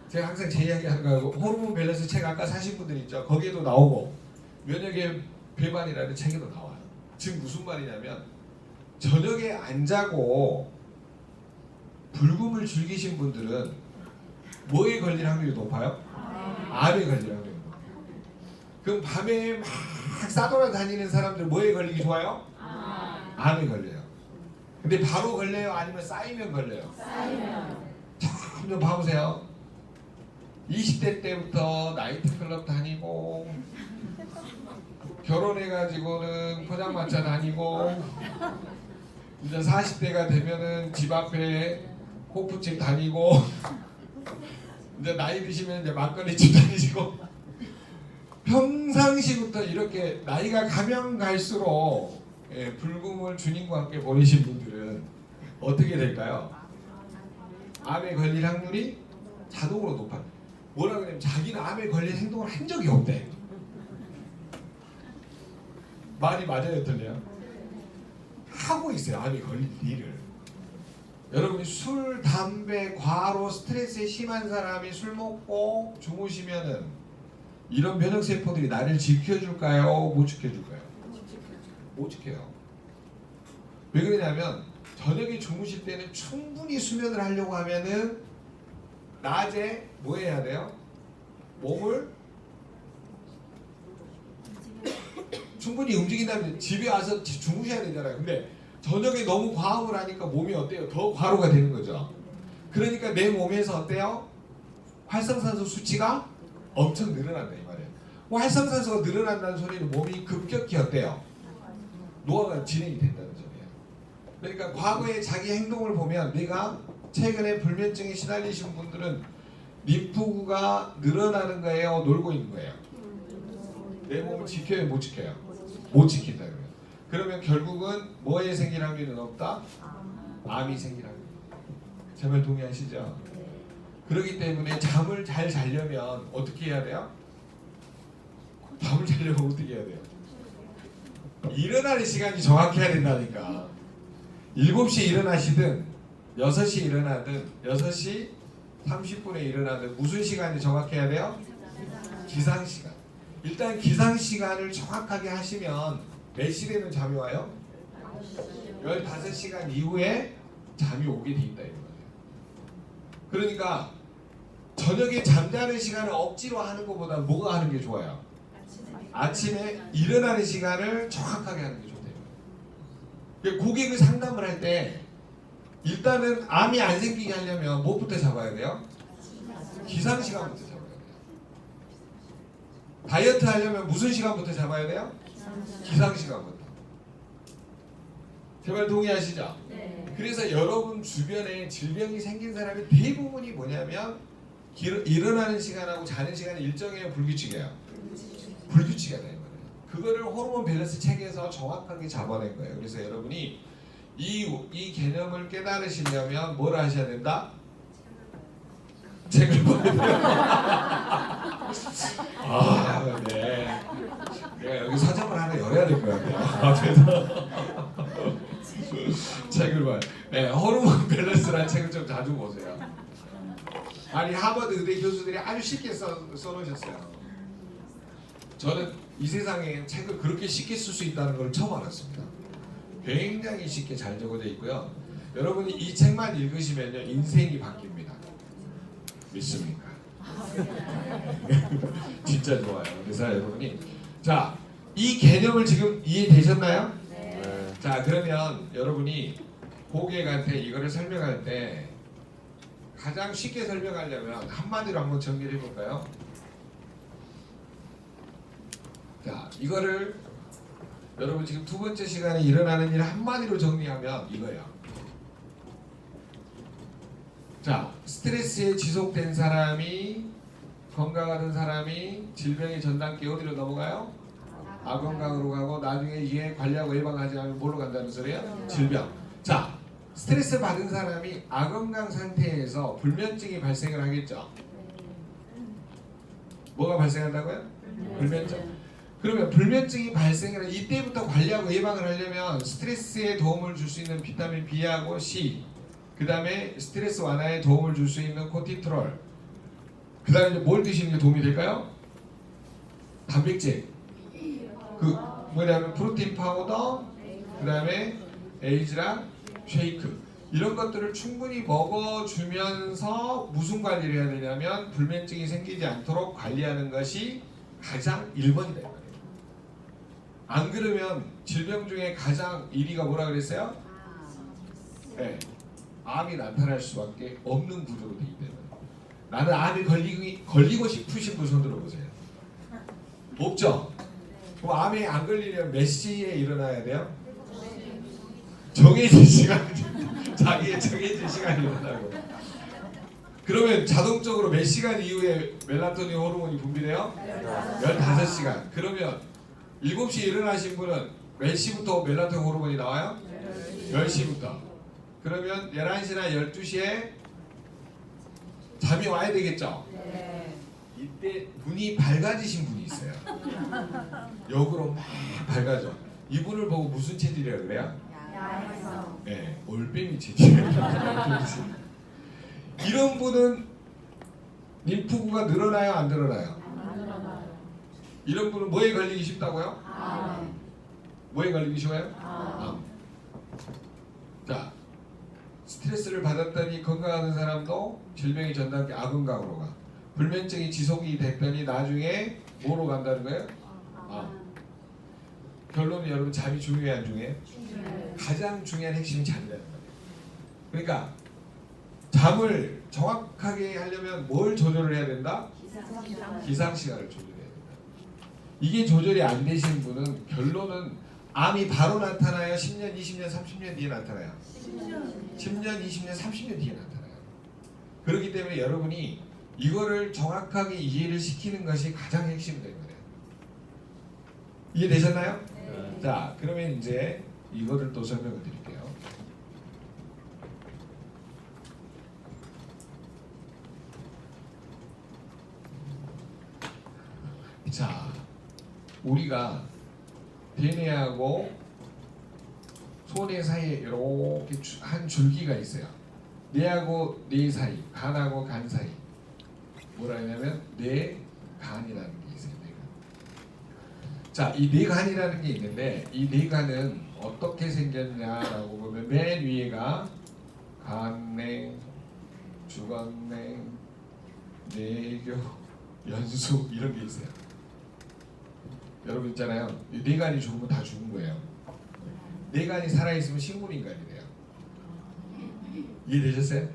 제가 항상 제 이야기 하는 거고 호르몬 밸런스 책 아까 사신 분들 있죠. 거기에도 나오고 면역의 배반이라는 책에도 나와요. 지금 무슨 말이냐면 저녁에 안 자고 불금을 즐기신 분들은 뭐에 걸릴 확률이 높아요? 암에 걸릴 확률이 높아요. 그럼 밤에 막 싸돌아다니는 사람들 뭐에 걸리기 좋아요? 암에 걸려요. 근데 바로 걸려요? 아니면 쌓이면 걸려요? 좀 봐보세요. 20대 때부터 나이트클럽 다니고 결혼해가지고는 포장마차 다니고 이제 40대가 되면은 집 앞에 호프집 다니고 이제 나이 드시면 이제 막걸리집 다니시고 평상시부터 이렇게 나이가 가면 갈수록 불금을 주님과 함께 보내신 분들은 어떻게 될까요? 암에 걸릴 확률이 자동으로 높아요. 뭐라 그러냐면 자기는 암에 걸릴 행동을 한 적이 없대. 말이 맞아요, 틀려요? 하고 있어요, 암에 걸릴 일을. 여러분이 술, 담배, 과로, 스트레스에 심한 사람이 술 먹고 주무시면은 이런 면역 세포들이 나를 지켜줄까요? 못 지켜줄까요? 못 지켜요. 왜 그러냐면 저녁에 주무실 때는 충분히 수면을 하려고 하면은 낮에 뭐 해야 돼요? 몸을 충분히 움직인 다음에 집에 와서 주무셔야 되잖아요. 근데 저녁에 너무 과음을 하니까 몸이 어때요? 더 과로가 되는 거죠. 그러니까 내 몸에서 어때요? 활성산소 수치가 엄청 늘어난다 이 말이에요. 활성산소가 늘어난다는 소리는 몸이 급격히 어때요? 노화가 진행이 된다는 소리예요. 그러니까 과거에 자기 행동을 보면 내가 최근에 불면증에 시달리신 분들은 림프구가 늘어나는 거예요? 놀고 있는 거예요? 내 몸을 지켜요? 못 지켜요? 못 지킨다 그러면. 그러면 결국은 뭐에 생길 확률이 높다? 암이 생길 확률이 높다. 제 말 동의하시죠? 그렇기 때문에 잠을 잘 자려면 어떻게 해야 돼요? 잠을 자려면 어떻게 해야 돼요? 일어나는 시간이 정확해야 된다니까. 7시에 일어나시든 6시에 일어나든 6시 30분에 일어나든 무슨 시간이 정확해야 돼요? 기상시간. 일단 기상시간을 정확하게 하시면 몇 시에는 잠이 와요? 15시간 이후에 잠이 오게 돼 있다 이거예요. 그러니까 저녁에 잠자는 시간을 억지로 하는 것보다 뭐가 하는 게 좋아요? 아침에 일어나는 시간을 정확하게 하는 게 좋대요. 고객을 상담을 할 때 일단은 암이 안 생기게 하려면 뭐부터 잡아야 돼요? 기상시간부터 잡아야 돼요. 다이어트 하려면 무슨 시간부터 잡아야 돼요? 기상시간부터. 제발 동의하시죠? 네. 그래서 여러분 주변에 질병이 생긴 사람이 대부분이 뭐냐면 일어나는 시간하고 자는 시간이 일정해요, 불규칙해요? 불규칙하다 이 말이에요. 그거를 호르몬 밸런스 책에서 정확하게 잡아낸 거예요. 그래서 여러분이 이 개념을 깨달으시려면 뭘 하셔야 된다? 책을 봐야 돼요. 아, 네. 내가 여기 서점을 하나 열어야 될 것 같아요. 그래서 책을 봐요. 네, 호르몬 밸런스라는 책을 좀 자주 보세요. 아니 하버드 의대 교수들이 아주 쉽게 써놓으셨어요. 저는 이 세상에 책을 그렇게 쉽게 쓸 수 있다는 걸 처음 알았습니다. 굉장히 쉽게 잘 적어져 있고요. 여러분이 이 책만 읽으시면요 인생이 바뀝니다. 믿습니까? 진짜 좋아요. 그래서 여러분이 자, 이 개념을 지금 이해되셨나요? 네. 자, 그러면 여러분이 고객한테 이거를 설명할 때 가장 쉽게 설명하려면 한마디로 한번 정리를 해볼까요? 자, 이거를 여러분 지금 두 번째 시간에 일어나는 일 한마디로 정리하면 이거예요. 자, 스트레스에 지속된 사람이 건강하던 사람이 질병의 전 단계 어디로 넘어가요? 악건강으로 가고 나중에 이게 관리하고 예방하지 않으면 뭘로 간다는 소리예요? 질병. 자, 스트레스 받은 사람이 악건강 상태에서 불면증이 발생을 하겠죠. 뭐가 발생한다고요? 불면증. 그러면 불면증이 발생을 이때부터 관리하고 예방을 하려면 스트레스에 도움을 줄 수 있는 비타민 B하고 C, 그 다음에 스트레스 완화에 도움을 줄 수 있는 코티트롤, 그 다음에 뭘 드시는 게 도움이 될까요? 단백질, 그 뭐냐면 프로틴 파우더, 그 다음에 에이즈랑 쉐이크, 이런 것들을 충분히 먹어주면서 무슨 관리를 해야 되냐면 불면증이 생기지 않도록 관리하는 것이 가장 1번이다. 안 그러면 질병 중에 가장 1위가 뭐라 그랬어요? 네, 암이 나타날 수밖에 없는 구조로 되기 때문에. 나는 암이 걸리고 싶으신 분 손 들어보세요. 없죠? 그럼 암에 안 걸리려면 몇 시에 일어나야 돼요? 정해진 시간, 자기의 정해진 시간이 일어나고. 그러면 자동적으로 몇 시간 이후에 멜라토닌 호르몬이 분비돼요? 15시간. 그러면 7시에 일어나신 분은 몇 시부터 멜라토닌 호르몬이 나와요? 10시부터. 그러면 11시나 12시에 잠이 와야 되겠죠? 이때 눈이 밝아지신 분이 있어요. 역으로 막 밝아져. 이분을 보고 무슨 체질이라고 그래요? 네, 올빼미 체질이에요. 이런 분은 림프구가 늘어나요, 안 늘어나요? 이런 분은 뭐에 걸리기 쉽다고요? 뭐에 걸리기 쉬워요? 자, 스트레스를 받았더니 건강하는 사람도 질병이 전 단계 악건강으로 가. 불면증이 지속이 됐더니 나중에 뭐로 간다는 거예요? 결론은 여러분 잠이 중요해요, 안 중요해요? 가장 중요한 핵심이 잠이라는 거예요. 그러니까 잠을 정확하게 하려면 뭘 조절을 해야 된다? 기상시간을 조절해야 된다. 이게 조절이 안 되신 분은 결론은 암이 바로 나타나요? 10년, 20년, 30년 뒤에 나타나요? 10년, 20년, 30년 뒤에 나타나요. 그렇기 때문에 여러분이 이거를 정확하게 이해를 시키는 것이 가장 핵심이 되는 거예요. 이해되셨나요? 네. 자, 그러면 이제 이거를 또 설명을 드릴게요. 자, 우리가 대뇌하고 소뇌 사이에 이렇게 한 줄기가 있어요. 뇌하고 뇌 사이, 간하고 간 사이. 뭐라 하냐면 뇌간이라는 게 있어요. 뇌간. 자, 이 뇌간이라는 게 있는데 이 뇌간은 어떻게 생겼냐라고 보면 맨 위에가 간냉, 주간냉, 뇌교, 연수 이런 게 있어요. 여러분 있잖아요. 이 뇌간이 죽으면 다 죽은 거예요. 뇌간이 살아있으면 식물인간이 돼요. 이해되셨어요?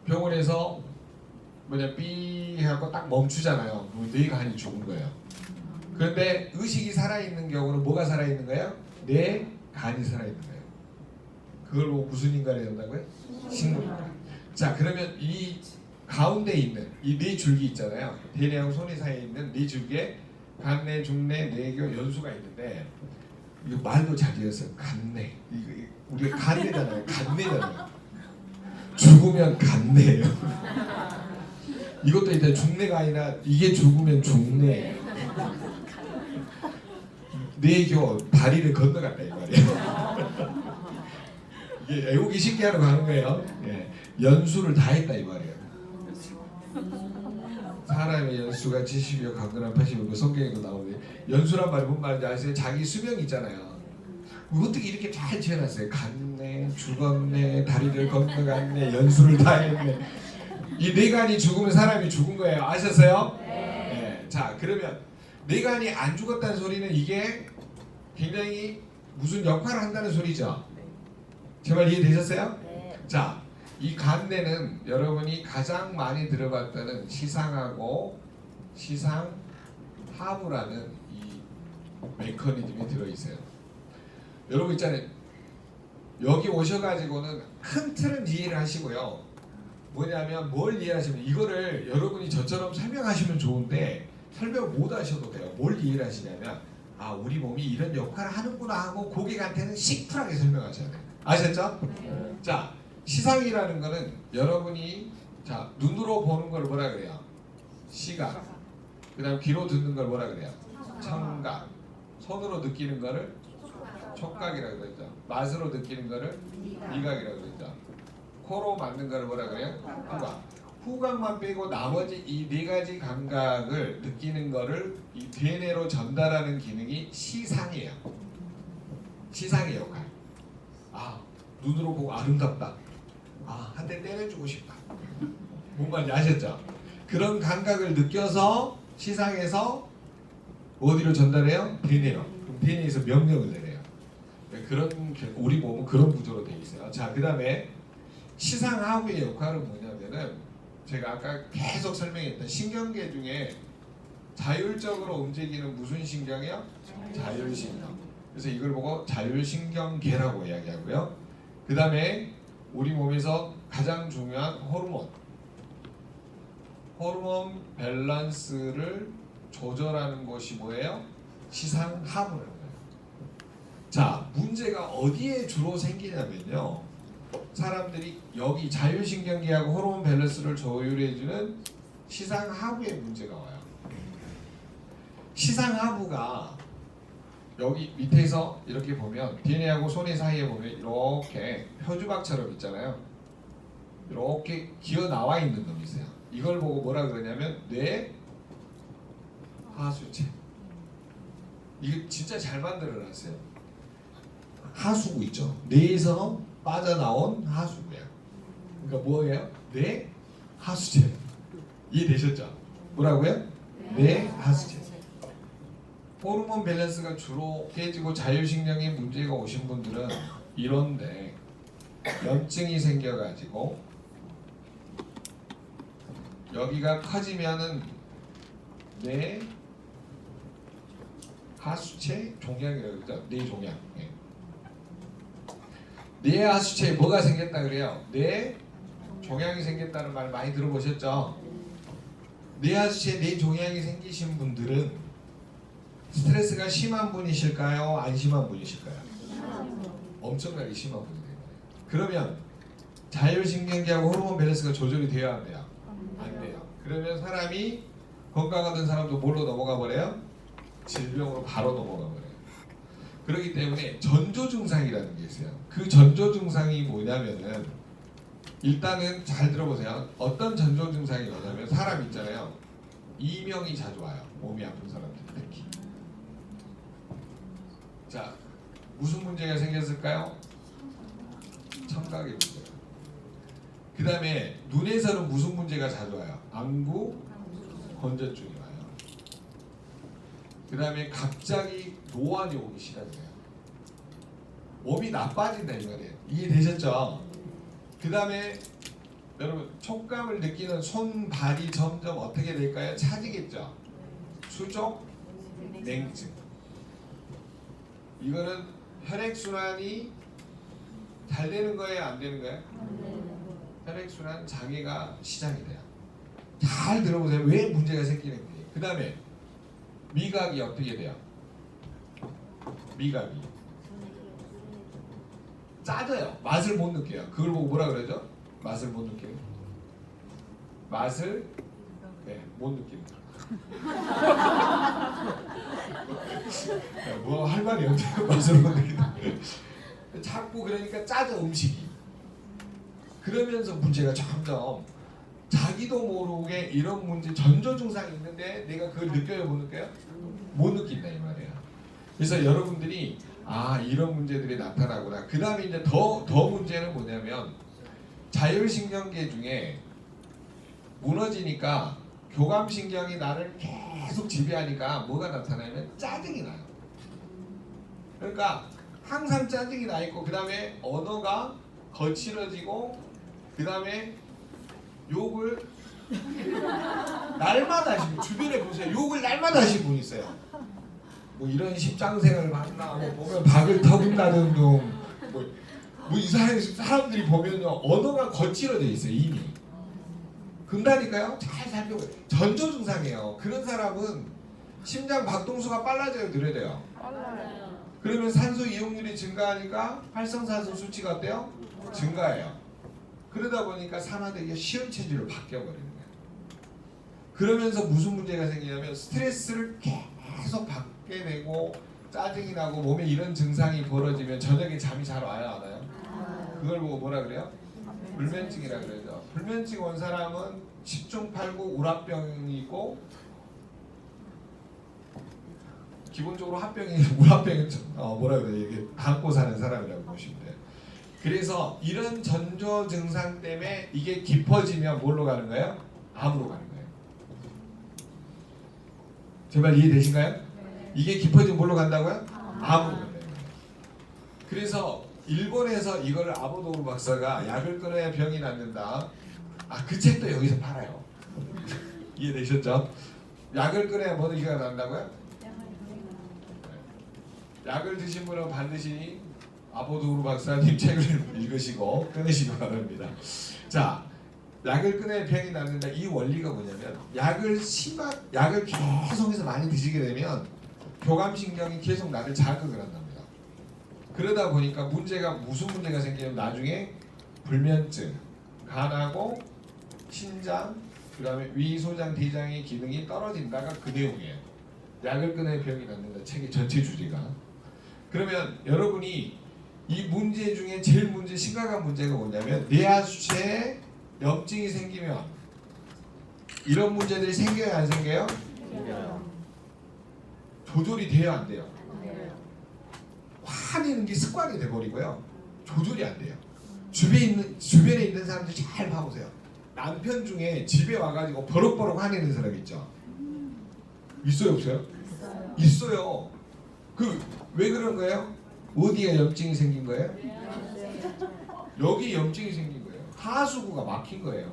병원에서 뭐냐 삐 하고 딱 멈추잖아요. 그럼 뇌간이 죽은 거예요. 그런데 의식이 살아있는 경우는 뭐가 살아있는 거예요? 뇌간이 살아있는 거예요. 그걸 보고 무슨 인간이 된다고요? 식물인간. 자, 그러면 이 가운데 있는 이 네 줄기 있잖아요. 대뇌하고 소뇌 사이에 있는 네 줄기에 간내, 중내, 뇌교, 연수가 있는데 이거 말도 잘 지었어요. 간내. 이거 우리가 간내잖아요. 간내잖아요. 죽으면 간내예요. 이것도 일단 중내가 아니라 이게 죽으면 중내예요. 뇌교 다리를 건너갔다 이 말이에요. 이게 애우기 쉽게 하러 가는 거예요. 예. 연수를 다 했다 이 말이에요. 사람의 연수가 70이요 강건한 80이고 성경에도 나오는데 연수란 말이 뭔 말인지 아세요? 자기 수명 있잖아요. 어떻게 이렇게 잘 지어놨어요? 갔네, 죽었네, 다리를 건너갔네, 연수를 다 했네. 이 뇌간이 죽으면 사람이 죽은 거예요. 아셨어요? 네. 자, 그러면 뇌간이 안 죽었다는 소리는 이게 굉장히 무슨 역할을 한다는 소리죠. 제 말 이해되셨어요? 네. 자, 이 간내는 여러분이 가장 많이 들어봤다는 시상하고 시상하부라는 이 메커니즘이 들어있어요. 여러분 있잖아요. 여기 오셔가지고는 큰 틀은 이해를 하시고요. 뭐냐면 뭘 이해하시면 이거를 여러분이 저처럼 설명하시면 좋은데 설명 못 하셔도 돼요. 뭘 이해를 하시냐면 아 우리 몸이 이런 역할을 하는구나 하고 고객한테는 심플하게 설명하셔야 돼요. 아셨죠? 자 시상이라는 거는 여러분이 자 눈으로 보는 걸 뭐라 그래요? 시각. 그 다음 귀로 듣는 걸 뭐라 그래요? 청각. 손으로 느끼는 거를 촉각이라고 그러죠. 맛으로 느끼는 거를 미각이라고 그러죠. 코로 맡는 거를 뭐라 그래요? 후각. 후각만 빼고 나머지 이 네 가지 감각을 느끼는 거를 이 대뇌로 전달하는 기능이 시상이에요. 시상의 역할. 아 눈으로 보고 아름답다. 아 한 대 때려주고 싶다. 뭔 말인지 아셨죠? 그런 감각을 느껴서 시상에서 어디로 전달해요? 대뇌로. 그럼 대뇌에서 명령을 내려요. 그런 우리 몸은 그런 구조로 되어 있어요. 자, 그다음에 시상하부의 역할은 뭐냐면은 제가 아까 계속 설명했던 신경계 중에 자율적으로 움직이는 무슨 신경이요? 자율신경. 그래서 이걸 보고 자율신경계라고 이야기하고요. 그다음에 우리 몸에서 가장 중요한 호르몬 밸런스를 조절하는 것이 뭐예요? 시상하부라는 거예요. 자, 문제가 어디에 주로 생기냐면요. 사람들이 여기 자율신경계하고 호르몬 밸런스를 조율해주는 시상하부에 문제가 와요. 시상하부가 여기 밑에서 이렇게 보면 DNA하고 소뇌 사이에 보면 이렇게 표주박처럼 있잖아요. 이렇게 기어 나와 있는 놈이 있어요. 이걸 보고 뭐라 그러냐면 뇌 하수체. 이게 진짜 잘 만들어놨어요. 하수구 있죠. 뇌에서 빠져나온 하수구야. 그러니까 뭐예요? 뇌 하수체. 이해되셨죠? 뭐라고요? 뇌 하수체. 호르몬 밸런스가 주로 깨지고 자율신경에 문제가 오신 분들은 이런데 염증이 생겨가지고 여기가 커지면은 뇌 하수체 종양이라고 그러죠. 뇌 종양. 네. 뇌 하수체에 뭐가 생겼다 그래요? 뇌 종양이 생겼다는 말 많이 들어보셨죠? 뇌 하수체에 뇌 종양이 생기신 분들은 스트레스가 심한 분이실까요? 안 심한 분이실까요? 엄청나게 심한 분이 돼요. 그러면 자율신경계하고 호르몬 밸런스가 조절이 돼야 안 돼요? 안 돼요. 그러면 사람이 건강하던 사람도 뭘로 넘어가 버려요? 질병으로 바로 넘어가 버려요. 그렇기 때문에 전조 증상이라는 게 있어요. 그 전조 증상이 뭐냐면은 일단은 잘 들어보세요. 어떤 전조 증상이 뭐냐면 사람 있잖아요. 이명이 자주 와요. 몸이 아픈 사람들 특히. 자, 무슨 문제가 생겼을까요? 청각의 문제가. 그 다음에 눈에서는 무슨 문제가 자주 와요? 안구 건조증이 와요. 그 다음에 갑자기 노안이 오기 시작해요. 몸이 나빠진다 이 말이에요. 이해되셨죠? 그 다음에 여러분 촉감을 느끼는 손, 발이 점점 어떻게 될까요? 차지겠죠? 수족 냉증. 이거는 혈액순환이 잘 되는 거예요? 안 되는 거예요? 혈액순환 장애가 시작이 돼요. 잘 들어보세요. 왜 문제가 생기는지. 그 다음에 미각이 어떻게 돼요? 미각이 짜져요. 맛을 못 느껴요. 그걸 보고 뭐라 그러죠? 맛을 못 느끼는. 맛을 못 느끼는. 뭐 할 말이 없어요. 맛을 못 느끼는. 자꾸 그러니까 짜져 음식이. 그러면서 문제가 점점 자기도 모르게 이런 문제 전조 증상이 있는데 내가 그걸 느껴요 못 느껴요? 못 느낀다 이 말이야. 그래서 여러분들이 아 이런 문제들이 나타나구나. 그 다음에 이제 더 문제는 뭐냐면 자율신경계 중에 무너지니까 교감신경이 나를 계속 지배하니까 뭐가 나타나냐면 짜증이 나요. 그러니까 항상 짜증이 나 있고 그 다음에 언어가 거칠어지고 그 다음에 욕을 날마다 하시고 주변에 보세요. 욕을 날마다 하시는 분이 있어요. 뭐 이런 십장생을 만나 뭐 보면 박을 터분다는 둥뭐 이상한 사람들이 보면요 언어가 거칠어져 있어요 이미. 근다니까요. 잘 살펴보세요. 전조 증상이에요. 그런 사람은 심장 박동수가 빨라져요 느려져요? 빨라요. 그러면 산소 이용률이 증가하니까 활성산소 수치가 어때요? 증가해요. 그러다 보니까 산화되기가 쉬운 체질로 바뀌어버리는 거예요. 그러면서 무슨 문제가 생기냐면 스트레스를 계속 받게 되고 짜증이 나고 몸에 이런 증상이 벌어지면 저녁에 잠이 잘 와요 안 와요? 그걸 보고 뭐라 그래요? 불면증이라 그러죠. 불면증 온 사람은 10중 8구 우라병이 있고 기본적으로 합병이 우라병은 뭐라 그래요? 이게 담고 사는 사람이라고 보시면 돼요. 그래서 이런 전조 증상 때문에 이게 깊어지면 뭘로 가는 거예요? 암으로 가는 거예요. 제발 이해되신가요? 이게 깊어지면 뭘로 간다고요? 암으로 간다는 거예요. 그래서 일본에서 이거를 아보도우 박사가 약을 끊어야 병이 낫는다. 그 책도 여기서 팔아요. 이해되셨죠? 약을 끊어야 뭐가 난다고요? 약을 드신 분은 반드시 아보도우 박사님 책을 읽으시고 끊으시기 바랍니다. 자, 약을 끊어야 병이 낫는다. 이 원리가 뭐냐면 약을 계속해서 많이 드시게 되면 교감신경이 계속 나를 자극을 한답니다. 그러다 보니까 무슨 문제가 생기냐면 나중에 불면증, 간하고 신장, 그 다음에 위, 소장, 대장의 기능이 떨어진다가 그 내용이에요. 약을 끊어야 병이 낫는다. 책의 전체 주제가. 그러면 여러분이 이 문제 중에 제일 심각한 문제가 뭐냐면 뇌하수체에 염증이 생기면 이런 문제들이 생겨요 안 생겨요? 조절이 돼요 안 돼요? 화내는 게 습관이 돼버리고요 조절이 안 돼요. 주변에 있는 사람들 잘 봐보세요. 남편 중에 집에 와가지고 버럭버럭 화내는 사람 있죠? 있어요 없어요? 있어요. 왜 그런 거예요? 어디에 염증이 생긴 거예요? 여기 염증이 생긴 거예요. 하수구가 막힌 거예요.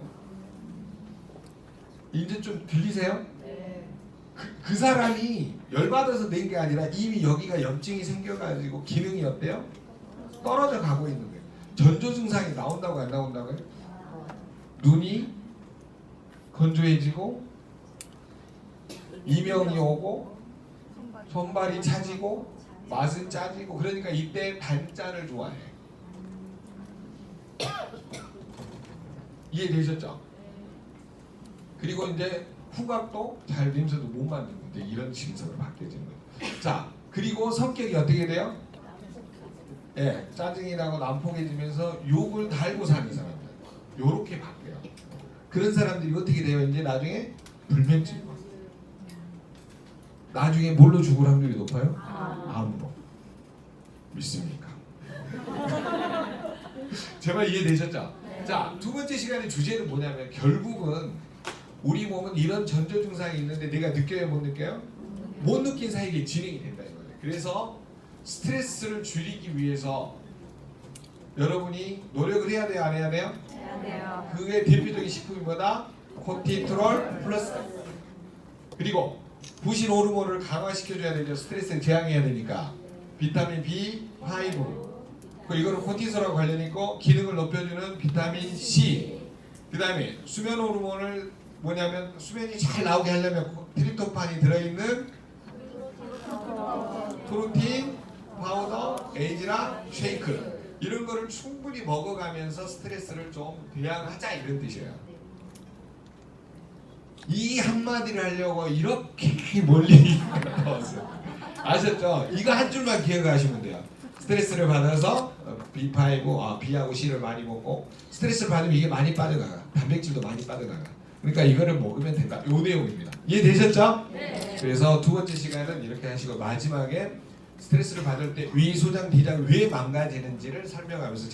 이제 좀 들리세요? 그 사람이 열받아서 낸 게 아니라 이미 여기가 염증이 생겨가지고 기능이 어때요? 떨어져 가고 있는 거예요. 전조 증상이 나온다고 안 나온다고요? 눈이 건조해지고 이명이 오고 손발이 차지고 맛은 짜지고 그러니까 이때 단짠을 좋아해. 이해되셨죠? 그리고 이제 후각도 잘 냄새도 못 맡는 이제 이런 증상으로 바뀌어지는 거예요. 자, 그리고 성격이 어떻게 돼요? 짜증이 나고 난폭해지면서 욕을 달고 사는 사람들 요렇게 바뀌어요. 그런 사람들이 어떻게 돼요? 이제 나중에 불면증. 나중에 뭘로 죽을 확률이 높아요? 암으로. 믿습니까? 제발 이해되셨죠? 자, 두 번째 시간의 주제는 뭐냐면 결국은 우리 몸은 이런 전조 증상이 있는데 내가 느껴요 못 느껴요? 못 느낀 사이에 진행이 된다 이거예요. 그래서 스트레스를 줄이기 위해서 여러분이 노력을 해야 돼요 안 해야 돼요? 해야 돼요. 그의 대표적인 식품이 뭐다? 코티트롤 플러스. 그리고 부신 호르몬을 강화시켜줘야 되죠. 스트레스를 제한해야 되니까. 비타민 B5. 이거는 코티솔하고 관련이 있고 기능을 높여주는 비타민 C. 그 다음에 수면 호르몬을 뭐냐면 수면이 잘 나오게 하려면 트립토판이 들어있는 프로틴, 파우더, 에이지랑 쉐이크 이런 거를 충분히 먹어가면서 스트레스를 좀 대항하자 이런 뜻이에요. 이 한마디를 하려고 이렇게 멀리 나왔어요. 아셨죠? 이거 한 줄만 기억하시면 돼요. 스트레스를 받아서 B5, B하고 C를 많이 먹고 스트레스를 받으면 이게 많이 빠져나가. 단백질도 많이 빠져나가. 그러니까 이거를 먹으면 된다. 요 내용입니다. 이해되셨죠? 네. 그래서 두 번째 시간은 이렇게 하시고 마지막에 스트레스를 받을 때 위, 소장, 비장 왜 망가지는지를 설명하면서